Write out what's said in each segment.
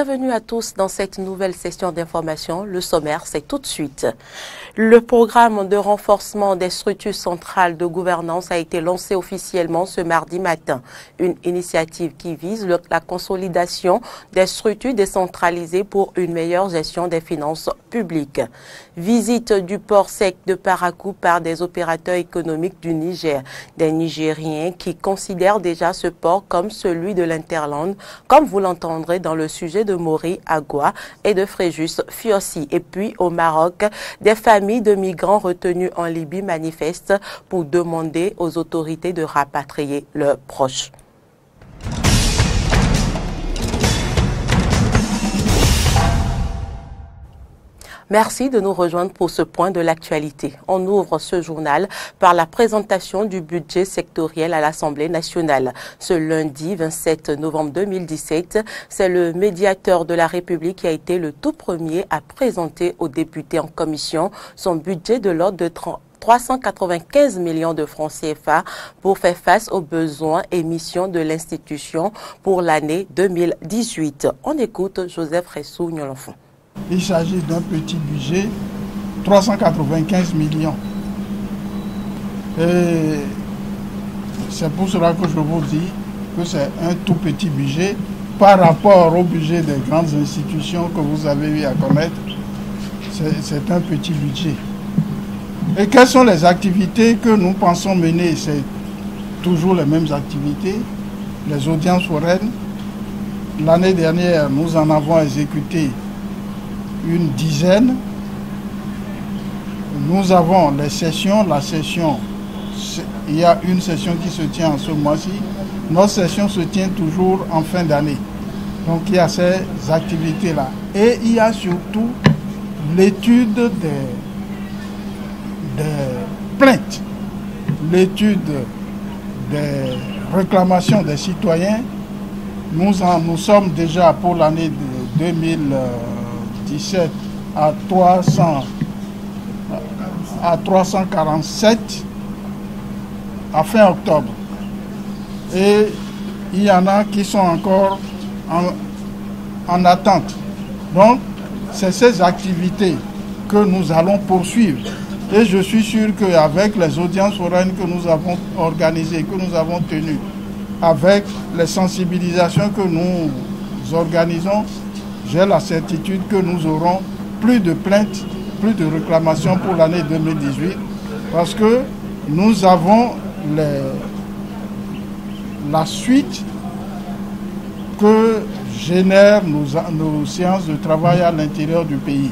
Bienvenue à tous dans cette nouvelle session d'information. Le sommaire, c'est tout de suite. Le programme de renforcement des structures centrales de gouvernance a été lancé officiellement ce mardi matin. Une initiative qui vise la consolidation des structures décentralisées pour une meilleure gestion des finances publiques. Visite du port sec de Parakou par des opérateurs économiques du Niger. Des Nigériens qui considèrent déjà ce port comme celui de l'Interland, comme vous l'entendrez dans le sujet de Maury Agua et de Fréjus Fiossi. Et puis au Maroc, des familles de migrants retenus en Libye manifestent pour demander aux autorités de rapatrier leurs proches. Merci de nous rejoindre pour ce point de l'actualité. On ouvre ce journal par la présentation du budget sectoriel à l'Assemblée nationale. Ce lundi 27 novembre 2017, c'est le médiateur de la République qui a été le tout premier à présenter aux députés en commission son budget de l'ordre de 395 millions de francs CFA pour faire face aux besoins et missions de l'institution pour l'année 2018. On écoute Joseph Ressou-Nyolonfon. Il s'agit d'un petit budget, 395 millions. Et c'est pour cela que je vous dis que c'est un tout petit budget par rapport au budget des grandes institutions que vous avez eu à connaître. C'est un petit budget. Et quelles sont les activités que nous pensons mener? C'est toujours les mêmes activités. Les audiences foraines. L'année dernière, nous en avons exécuté une dizaine. Nous avons les sessions. La session, il y a une session qui se tient en ce mois-ci. Notre session se tient toujours en fin d'année. Donc il y a ces activités-là. Et il y a surtout l'étude des plaintes, l'étude des réclamations des citoyens. Nous sommes déjà pour l'année de 2017 à 347 à fin octobre. Et il y en a qui sont encore en attente. Donc, c'est ces activités que nous allons poursuivre. Et je suis sûr qu'avec les audiences foraines que nous avons organisées, que nous avons tenues, avec les sensibilisations que nous organisons, j'ai la certitude que nous aurons plus de plaintes, plus de réclamations pour l'année 2018 parce que nous avons la suite que génèrent nos séances de travail à l'intérieur du pays.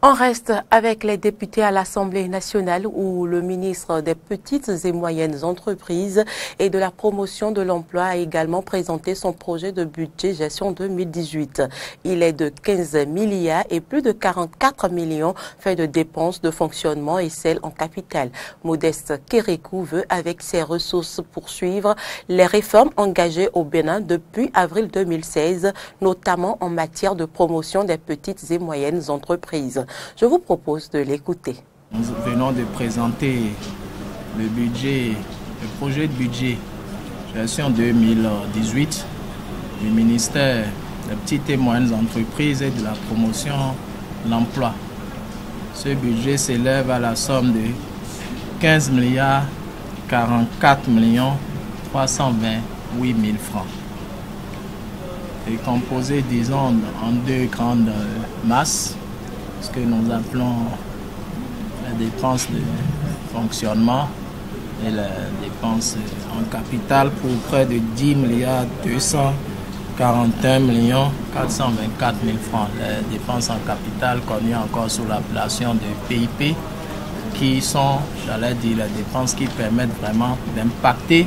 On reste avec les députés à l'Assemblée nationale où le ministre des Petites et Moyennes Entreprises et de la Promotion de l'Emploi a également présenté son projet de budget gestion 2018. Il est de 15 milliards et plus de 44 millions faits de dépenses de fonctionnement et celles en capital. Modeste Kérékou veut avec ses ressources poursuivre les réformes engagées au Bénin depuis avril 2016, notamment en matière de promotion des petites et moyennes entreprises. Je vous propose de l'écouter. Nous venons de présenter le projet de budget gestion 2018 du ministère des petites et moyennes entreprises et de la promotion de l'emploi. Ce budget s'élève à la somme de 15 milliards 44 millions 328 000 francs. Il est composé, disons, en deux grandes masses. Ce que nous appelons les dépenses de fonctionnement et les dépenses en capital pour près de 10 milliards 241 millions 424 000 francs. Les dépenses en capital connues encore sous l'appellation de PIP qui sont, j'allais dire, les dépenses qui permettent vraiment d'impacter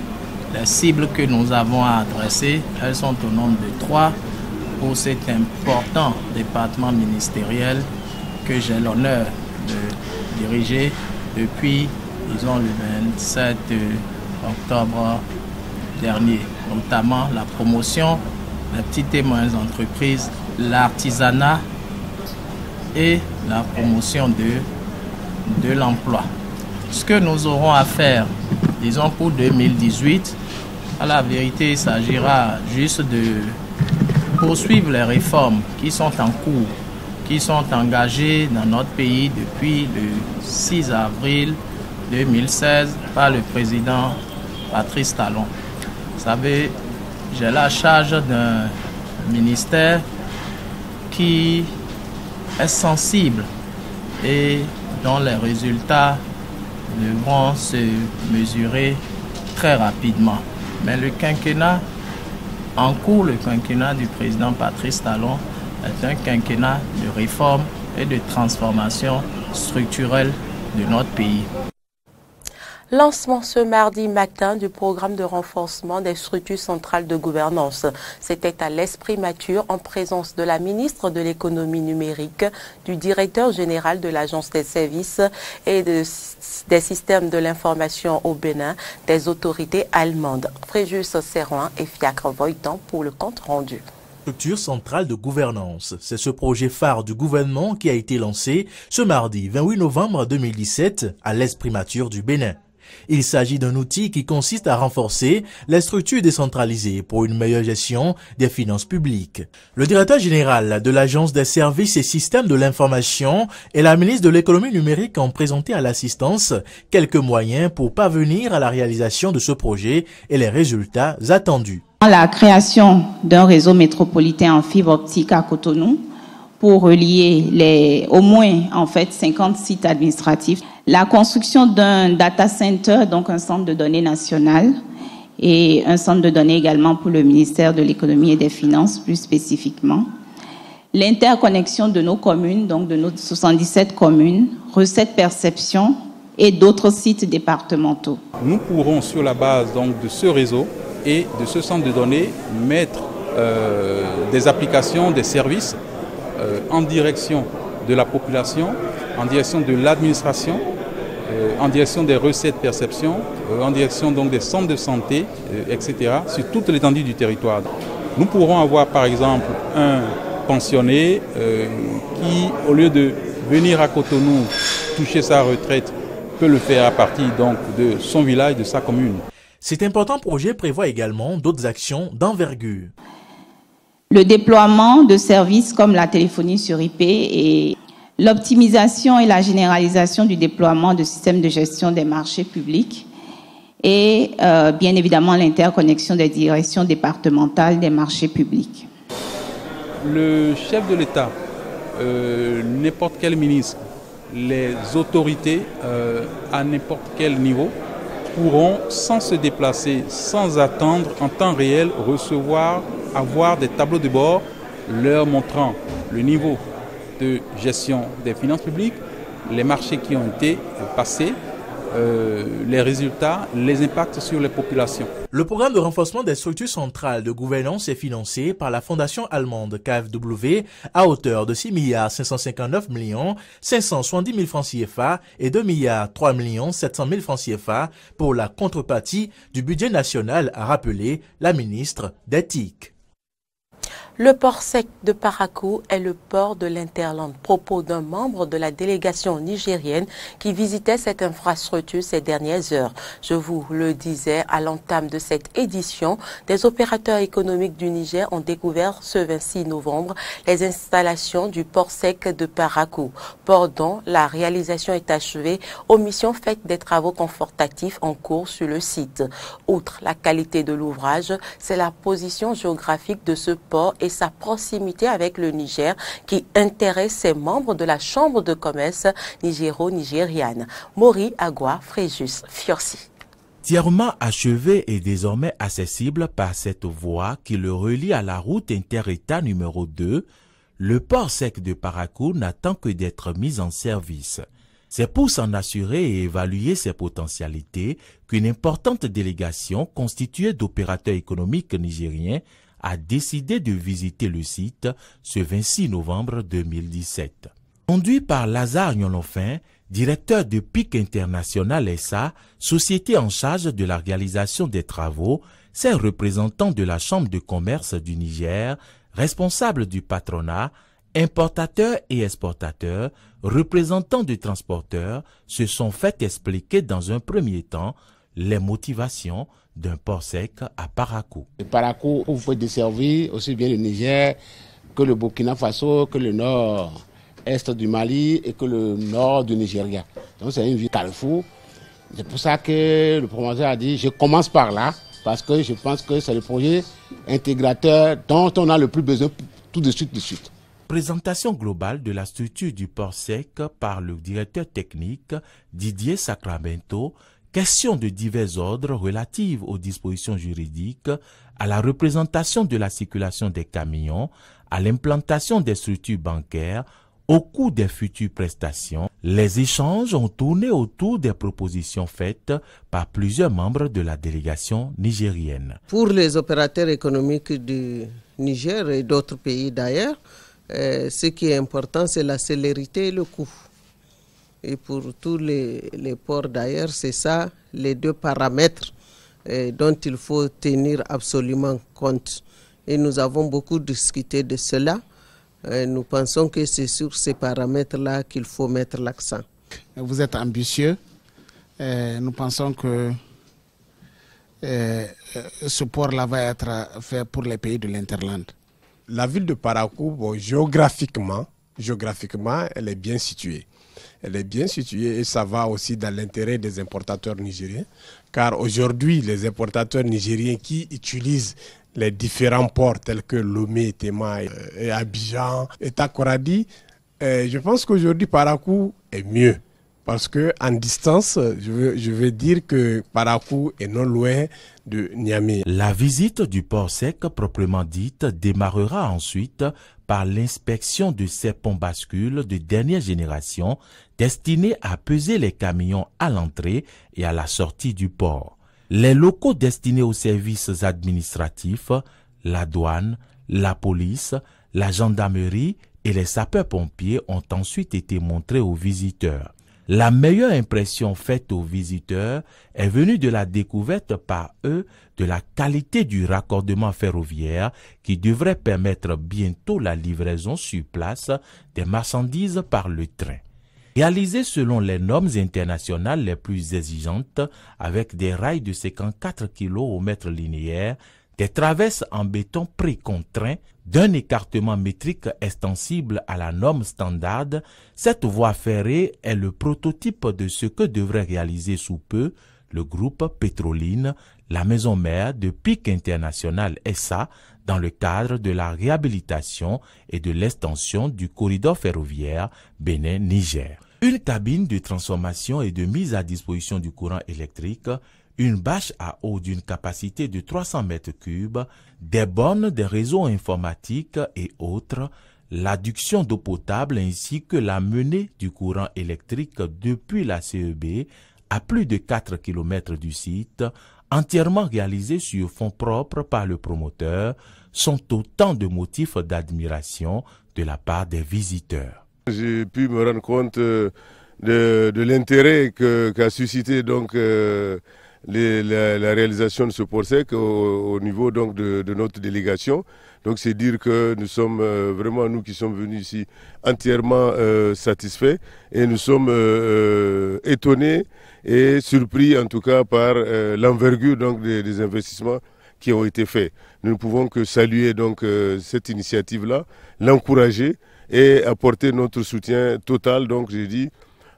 les cibles que nous avons à adresser. Elles sont au nombre de 3 pour cet important département ministériel que j'ai l'honneur de diriger depuis, disons, le 27 octobre dernier, notamment la promotion des petites et moyennes entreprises, l'artisanat et la promotion de l'emploi. Ce que nous aurons à faire, disons, pour 2018, à la vérité, il s'agira juste poursuivre les réformes qui sont en cours, qui sont engagées dans notre pays depuis le 6 avril 2016 par le président Patrice Talon. Vous savez, j'ai la charge d'un ministère qui est sensible et dont les résultats devront se mesurer très rapidement. Mais le quinquennat en cours, le quinquennat du président Patrice Talon, est un quinquennat de réforme et de transformation structurelle de notre pays. Lancement ce mardi matin du programme de renforcement des structures centrales de gouvernance. C'était à l'Esprit Mature en présence de la ministre de l'économie numérique, du directeur général de l'Agence des services et des systèmes de l'information au Bénin, des autorités allemandes. Fréjus Serroin et Fiacre Voitan pour le compte rendu. Structure centrale de gouvernance. C'est ce projet phare du gouvernement qui a été lancé ce mardi 28 novembre 2017 à l'Esprit Mature du Bénin. Il s'agit d'un outil qui consiste à renforcer les structures décentralisées pour une meilleure gestion des finances publiques. Le directeur général de l'Agence des services et systèmes de l'information et la ministre de l'économie numérique ont présenté à l'assistance quelques moyens pour parvenir à la réalisation de ce projet et les résultats attendus. La création d'un réseau métropolitain en fibre optique à Cotonou pour relier au moins 50 sites administratifs. La construction d'un data center, donc un centre de données national, et un centre de données également pour le ministère de l'économie et des finances plus spécifiquement. L'interconnexion de nos communes, donc de nos 77 communes, recettes perception et d'autres sites départementaux. Nous pourrons sur la base donc de ce réseau et de ce centre de données mettre des applications, des services en direction de la population, en direction de l'administration, en direction des recettes perception, en direction donc des centres de santé, etc., sur toute l'étendue du territoire. Nous pourrons avoir par exemple un pensionné qui, au lieu de venir à Cotonou toucher sa retraite, peut le faire à partir donc de son village, de sa commune. Cet important projet prévoit également d'autres actions d'envergure. Le déploiement de services comme la téléphonie sur IP et l'optimisation et la généralisation du déploiement de systèmes de gestion des marchés publics et bien évidemment l'interconnexion des directions départementales des marchés publics. Le chef de l'État, n'importe quel ministre, les autorités à n'importe quel niveau pourront, sans se déplacer, sans attendre, en temps réel, avoir des tableaux de bord leur montrant le niveau de gestion des finances publiques, les marchés qui ont été passés, les résultats, les impacts sur les populations. Le programme de renforcement des structures centrales de gouvernance est financé par la fondation allemande KfW à hauteur de 6 559 570 000 francs CFA et 2 3 700 000 francs CFA pour la contrepartie du budget national, a rappelé la ministre des TIC. Le port sec de Parakou est le port de l'Interland. Propos d'un membre de la délégation nigérienne qui visitait cette infrastructure ces dernières heures. Je vous le disais à l'entame de cette édition, des opérateurs économiques du Niger ont découvert ce 26 novembre les installations du port sec de Parakou. Port dont la réalisation est achevée, omission faite des travaux confortatifs en cours sur le site. Outre la qualité de l'ouvrage, c'est la position géographique de ce port et sa proximité avec le Niger qui intéresse ses membres de la Chambre de commerce nigéro-nigériane. Mori Agua Fréjus Fiorci. Entièrement achevé et désormais accessible par cette voie qui le relie à la route inter-État numéro 2, le port sec de Parakou n'attend que d'être mis en service. C'est pour s'en assurer et évaluer ses potentialités qu'une importante délégation constituée d'opérateurs économiques nigériens a décidé de visiter le site ce 26 novembre 2017. Conduit par Lazare Nyolofin, directeur de PIC International SA, société en charge de la réalisation des travaux, ces représentants de la Chambre de commerce du Niger, responsables du patronat, importateurs et exportateurs, représentants de transporteurs, se sont fait expliquer dans un premier temps les motivations d'un port sec à Parakou. Le Parakou, vous pouvez desservir aussi bien le Niger que le Burkina Faso, que le nord-est du Mali et que le nord du Nigeria. Donc c'est une ville carrefour. C'est pour ça que le promoteur a dit, je commence par là, parce que je pense que c'est le projet intégrateur dont on a le plus besoin tout de suite. Présentation globale de la structure du port sec par le directeur technique Didier Sacramento. Questions de divers ordres relatives aux dispositions juridiques, à la représentation de la circulation des camions, à l'implantation des structures bancaires, au coût des futures prestations. Les échanges ont tourné autour des propositions faites par plusieurs membres de la délégation nigérienne. Pour les opérateurs économiques du Niger et d'autres pays d'ailleurs, ce qui est important, c'est la célérité et le coût. Et pour tous les ports d'ailleurs, c'est ça les deux paramètres dont il faut tenir absolument compte. Et nous avons beaucoup discuté de cela. Nous pensons que c'est sur ces paramètres-là qu'il faut mettre l'accent. Vous êtes ambitieux. Nous pensons que ce port-là va être fait pour les pays de l'Interland. La ville de Parakou, géographiquement, elle est bien située. Elle est bien située et ça va aussi dans l'intérêt des importateurs nigériens. Car aujourd'hui, les importateurs nigériens qui utilisent les différents ports tels que Lomé, Tema et Abidjan et Takoradi, je pense qu'aujourd'hui Parakou est mieux. Parce qu'en distance, je veux dire que Parakou est non loin de Niamey. La visite du port sec proprement dite démarrera ensuite par l'inspection de ces ponts bascules de dernière génération destinés à peser les camions à l'entrée et à la sortie du port. Les locaux destinés aux services administratifs, la douane, la police, la gendarmerie et les sapeurs-pompiers ont ensuite été montrés aux visiteurs. La meilleure impression faite aux visiteurs est venue de la découverte par eux de la qualité du raccordement ferroviaire qui devrait permettre bientôt la livraison sur place des marchandises par le train. Réalisé selon les normes internationales les plus exigeantes avec des rails de 54 kg au mètre linéaire, des traverses en béton précontraint, d'un écartement métrique extensible à la norme standard, cette voie ferrée est le prototype de ce que devrait réaliser sous peu le groupe Pétroline, la maison mère de Pic International SA, dans le cadre de la réhabilitation et de l'extension du corridor ferroviaire Bénin-Niger. Une cabine de transformation et de mise à disposition du courant électrique, une bâche à eau d'une capacité de 300 mètres cubes, des bornes des réseaux informatiques et autres, l'adduction d'eau potable ainsi que la menée du courant électrique depuis la CEB à plus de 4 km du site, entièrement réalisés sur fonds propres par le promoteur, sont autant de motifs d'admiration de la part des visiteurs. J'ai pu me rendre compte de l'intérêt qu'a suscité donc la réalisation de ce port sec au niveau donc de notre délégation. Donc c'est dire que nous sommes vraiment, nous qui sommes venus ici, entièrement satisfaits et nous sommes étonnés et surpris en tout cas par l'envergure donc des investissements qui ont été faits. Nous ne pouvons que saluer donc cette initiative-là, l'encourager et apporter notre soutien total, donc j'ai dit,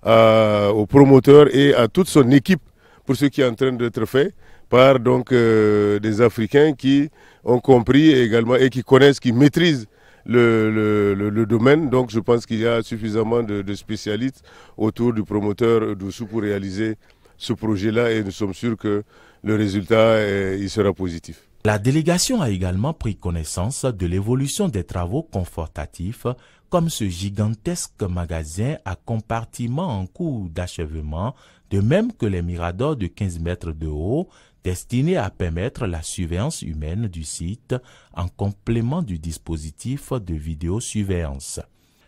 au promoteur et à toute son équipe pour ce qui est en train d'être fait par donc des Africains qui ont compris également et qui connaissent, qui maîtrisent le domaine. Donc je pense qu'il y a suffisamment de spécialistes autour du promoteur Doussou pour réaliser ce projet-là et nous sommes sûrs que le résultat il sera positif. La délégation a également pris connaissance de l'évolution des travaux confortatifs comme ce gigantesque magasin à compartiments en cours d'achèvement, de même que les miradors de 15 mètres de haut destinés à permettre la surveillance humaine du site en complément du dispositif de vidéosurveillance.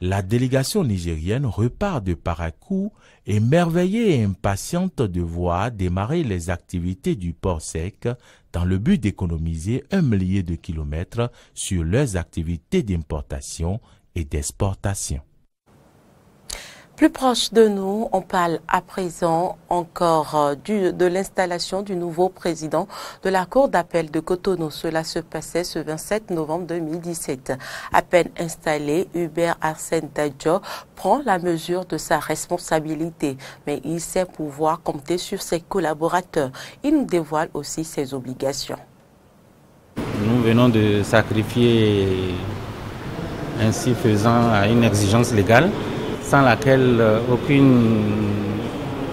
La délégation nigérienne repart de Parakou, émerveillée et impatiente de voir démarrer les activités du port sec dans le but d'économiser 1 millier de kilomètres sur leurs activités d'importation et d'exportation. Plus proche de nous, on parle à présent encore de l'installation du nouveau président de la Cour d'appel de Cotonou. Cela se passait ce 27 novembre 2017. À peine installé, Hubert Arsène Dadjo prend la mesure de sa responsabilité, mais il sait pouvoir compter sur ses collaborateurs. Il nous dévoile aussi ses obligations. Nous venons de sacrifier, ainsi faisant, à une exigence légale, sans laquelle aucune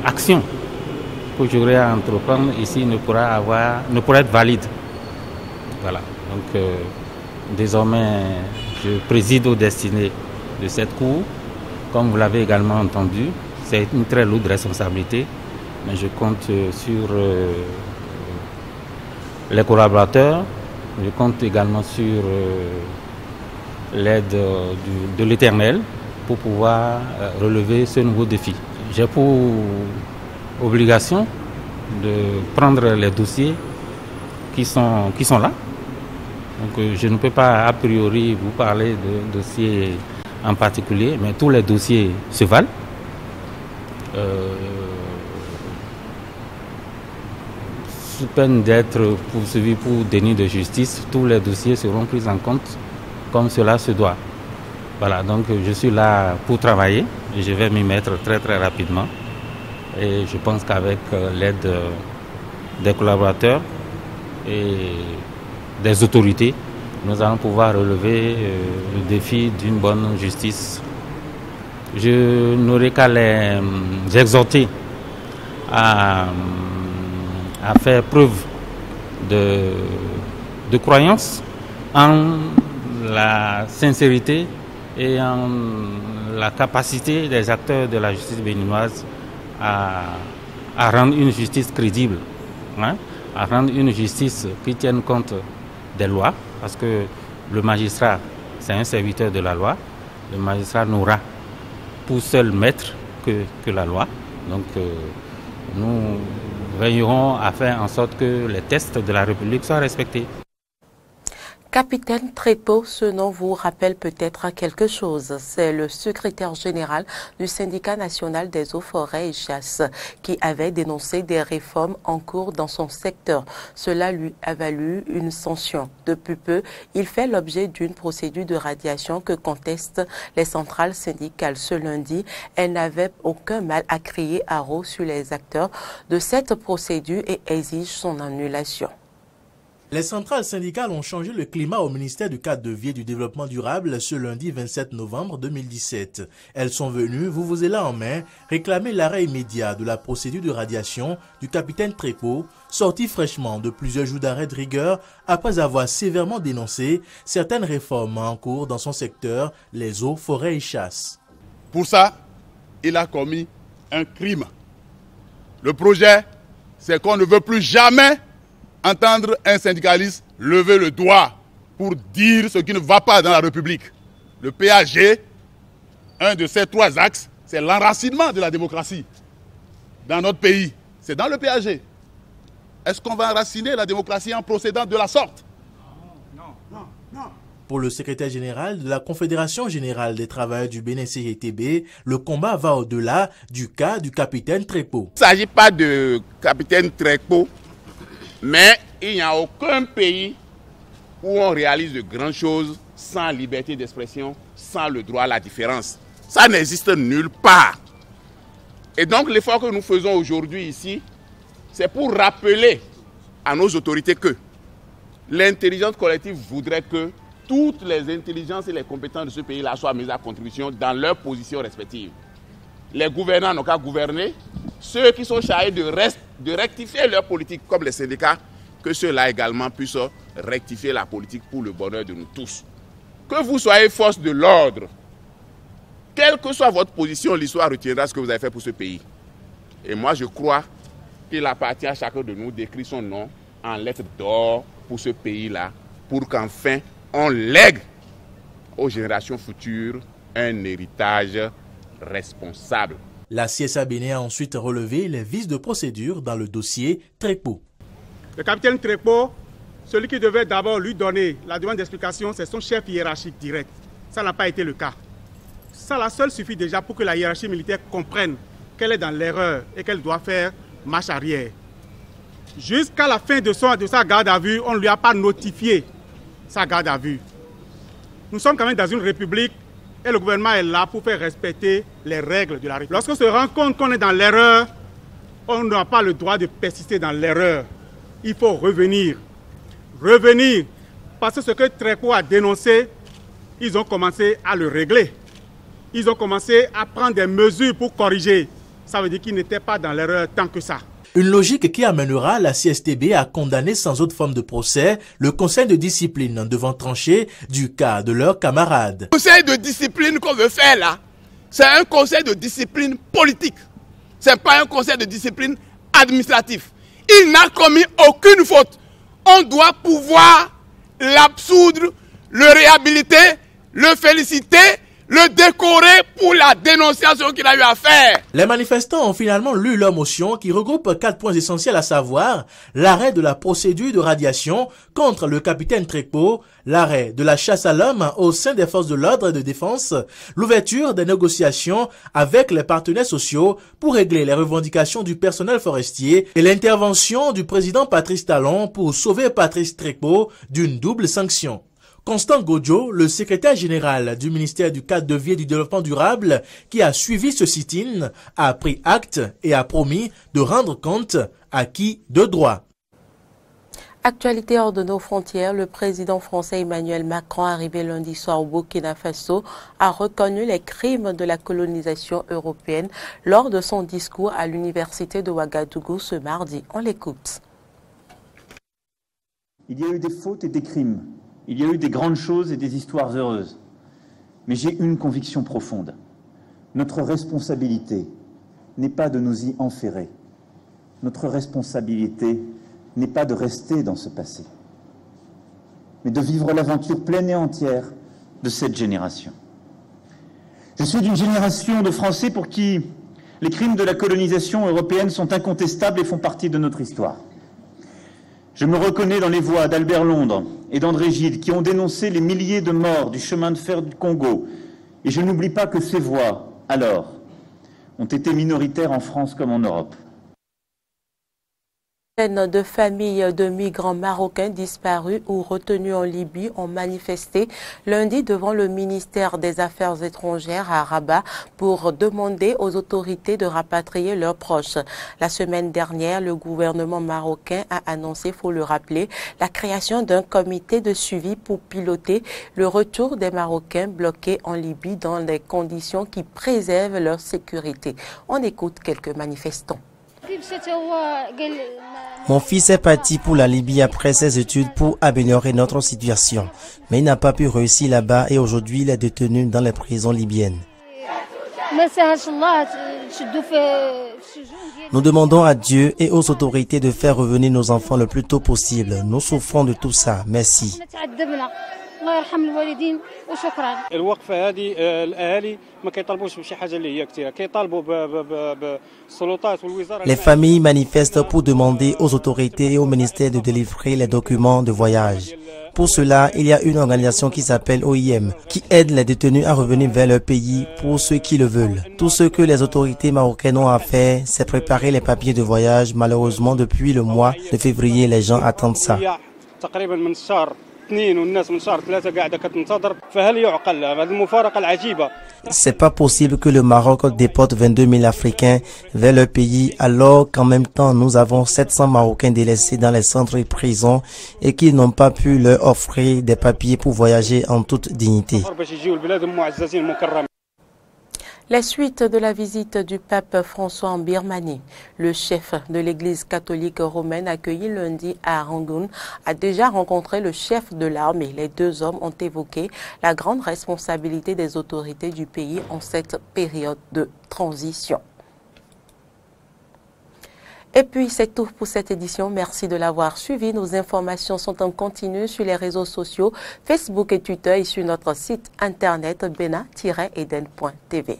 action que j'aurais à entreprendre ici ne pourra être valide. Voilà. Donc désormais, je préside aux destinées de cette cour. Comme vous l'avez également entendu, c'est une très lourde responsabilité, mais je compte sur les collaborateurs, je compte également sur l'aide de l'Éternel pour pouvoir relever ce nouveau défi. J'ai pour obligation de prendre les dossiers qui sont là. Donc je ne peux pas a priori vous parler de dossiers en particulier, mais tous les dossiers se valent. Sous peine d'être poursuivi pour déni de justice, tous les dossiers seront pris en compte comme cela se doit. Voilà, donc je suis là pour travailler et je vais m'y mettre très rapidement. Et je pense qu'avec l'aide des collaborateurs et des autorités, nous allons pouvoir relever le défi d'une bonne justice. Je n'aurai qu'à les exhorter à faire preuve de croyance en la sincérité et en la capacité des acteurs de la justice béninoise à rendre une justice crédible, à rendre une justice qui tienne compte des lois, parce que le magistrat, c'est un serviteur de la loi. Le magistrat n'aura pour seul maître que la loi. Donc nous veillerons à faire en sorte que les tests de la République soient respectés. Capitaine Trépeau, ce nom vous rappelle peut-être quelque chose. C'est le secrétaire général du syndicat national des eaux, forêts et chasses qui avait dénoncé des réformes en cours dans son secteur. Cela lui a valu une sanction. Depuis peu, il fait l'objet d'une procédure de radiation que contestent les centrales syndicales. Ce lundi, elles n'avaient aucun mal à crier haro sur les acteurs de cette procédure et exigent son annulation. Les centrales syndicales ont changé le climat au ministère du cadre de vie et du développement durable ce lundi 27 novembre 2017. Elles sont venues, vuvuzela en main, réclamer l'arrêt immédiat de la procédure de radiation du capitaine Trépeau, sorti fraîchement de plusieurs jours d'arrêt de rigueur après avoir sévèrement dénoncé certaines réformes en cours dans son secteur, les eaux, forêts et chasses. Pour ça, il a commis un crime. Le projet, c'est qu'on ne veut plus jamais entendre un syndicaliste lever le doigt pour dire ce qui ne va pas dans la République. Le PAG, un de ces trois axes, c'est l'enracinement de la démocratie dans notre pays. C'est dans le PAG. Est-ce qu'on va enraciner la démocratie en procédant de la sorte? Non. Pour le secrétaire général de la Confédération générale des travailleurs du Bénin CGTB, le combat va au-delà du cas du capitaine Trépeau. Il ne s'agit pas de capitaine Trépeau, mais il n'y a aucun pays où on réalise de grandes choses sans liberté d'expression, sans le droit à la différence. Ça n'existe nulle part. Et donc l'effort que nous faisons aujourd'hui ici, c'est pour rappeler à nos autorités que l'intelligence collective voudrait que toutes les intelligences et les compétences de ce pays-là soient mises à contribution dans leurs positions respectives. Les gouvernants n'ont qu'à gouverner. Ceux qui sont chargés de rectifier leur politique, comme les syndicats, que ceux-là également puissent rectifier la politique pour le bonheur de nous tous. Que vous soyez force de l'ordre, quelle que soit votre position, l'histoire retiendra ce que vous avez fait pour ce pays. Et moi, je crois qu'il appartient à chacun de nous d'écrire son nom en lettres d'or pour ce pays-là, pour qu'enfin, on lègue aux générations futures un héritage responsable. La CSA Bénin a ensuite relevé les vices de procédure dans le dossier Trépeau. Le capitaine Trépeau, celui qui devait d'abord lui donner la demande d'explication, c'est son chef hiérarchique direct. Ça n'a pas été le cas. Ça, la seule suffit déjà pour que la hiérarchie militaire comprenne qu'elle est dans l'erreur et qu'elle doit faire marche arrière. Jusqu'à la fin de sa garde à vue, on ne lui a pas notifié sa garde à vue. Nous sommes quand même dans une république et le gouvernement est là pour faire respecter les règles de la république. Lorsqu'on se rend compte qu'on est dans l'erreur, on n'a pas le droit de persister dans l'erreur. Il faut revenir. Revenir. Parce que ce que Tréco a dénoncé, ils ont commencé à le régler. Ils ont commencé à prendre des mesures pour corriger. Ça veut dire qu'ils n'étaient pas dans l'erreur tant que ça. Une logique qui amènera la CSTB à condamner sans autre forme de procès le conseil de discipline devant trancher du cas de leurs camarades. Le conseil de discipline qu'on veut faire là, c'est un conseil de discipline politique. Ce n'est pas un conseil de discipline administratif. Il n'a commis aucune faute. On doit pouvoir l'absoudre, le réhabiliter, le féliciter, le décorer pour la dénonciation qu'il a eu à faire. Les manifestants ont finalement lu leur motion qui regroupe 4 points essentiels, à savoir l'arrêt de la procédure de radiation contre le capitaine Tréco, l'arrêt de la chasse à l'homme au sein des forces de l'ordre et de défense, l'ouverture des négociations avec les partenaires sociaux pour régler les revendications du personnel forestier et l'intervention du président Patrice Talon pour sauver Patrice Tréco d'une double sanction. Constant Godjo, le secrétaire général du ministère du Cadre de vie et du Développement durable, qui a suivi ce sit-in, a pris acte et a promis de rendre compte à qui de droit. Actualité hors de nos frontières, le président français Emmanuel Macron, arrivé lundi soir au Burkina Faso, a reconnu les crimes de la colonisation européenne lors de son discours à l'université de Ouagadougou ce mardi. On l'écoute. Il y a eu des fautes et des crimes. Il y a eu des grandes choses et des histoires heureuses. Mais j'ai une conviction profonde. Notre responsabilité n'est pas de nous y enferrer. Notre responsabilité n'est pas de rester dans ce passé, mais de vivre l'aventure pleine et entière de cette génération. Je suis d'une génération de Français pour qui les crimes de la colonisation européenne sont incontestables et font partie de notre histoire. Je me reconnais dans les voix d'Albert Londres et d'André Gide qui ont dénoncé les milliers de morts du chemin de fer du Congo. Et je n'oublie pas que ces voix, alors, ont été minoritaires en France comme en Europe. De familles de migrants marocains disparus ou retenus en Libye ont manifesté lundi devant le ministère des Affaires étrangères à Rabat pour demander aux autorités de rapatrier leurs proches. La semaine dernière, le gouvernement marocain a annoncé, il faut le rappeler, la création d'un comité de suivi pour piloter le retour des Marocains bloqués en Libye dans des conditions qui préservent leur sécurité. On écoute quelques manifestants. Mon fils est parti pour la Libye après ses études pour améliorer notre situation. Mais il n'a pas pu réussir là-bas et aujourd'hui il est détenu dans les prisons libyennes. Nous demandons à Dieu et aux autorités de faire revenir nos enfants le plus tôt possible. Nous souffrons de tout ça. Merci. Les familles manifestent pour demander aux autorités et au ministère de délivrer les documents de voyage. Pour cela, il y a une organisation qui s'appelle OIM, qui aide les détenus à revenir vers leur pays pour ceux qui le veulent. Tout ce que les autorités marocaines ont à faire, c'est préparer les papiers de voyage. Malheureusement, depuis le mois de février, les gens attendent ça. C'est pas possible que le Maroc déporte 22 000 Africains vers leur pays alors qu'en même temps nous avons 700 Marocains délaissés dans les centres et prisons et qu'ils n'ont pas pu leur offrir des papiers pour voyager en toute dignité. La suite de la visite du pape François en Birmanie. Le chef de l'église catholique romaine accueilli lundi à Rangoon a déjà rencontré le chef de l'armée. Les deux hommes ont évoqué la grande responsabilité des autorités du pays en cette période de transition. Et puis c'est tout pour cette édition. Merci de l'avoir suivi. Nos informations sont en continu sur les réseaux sociaux, Facebook et Twitter et sur notre site internet bena-eden.tv.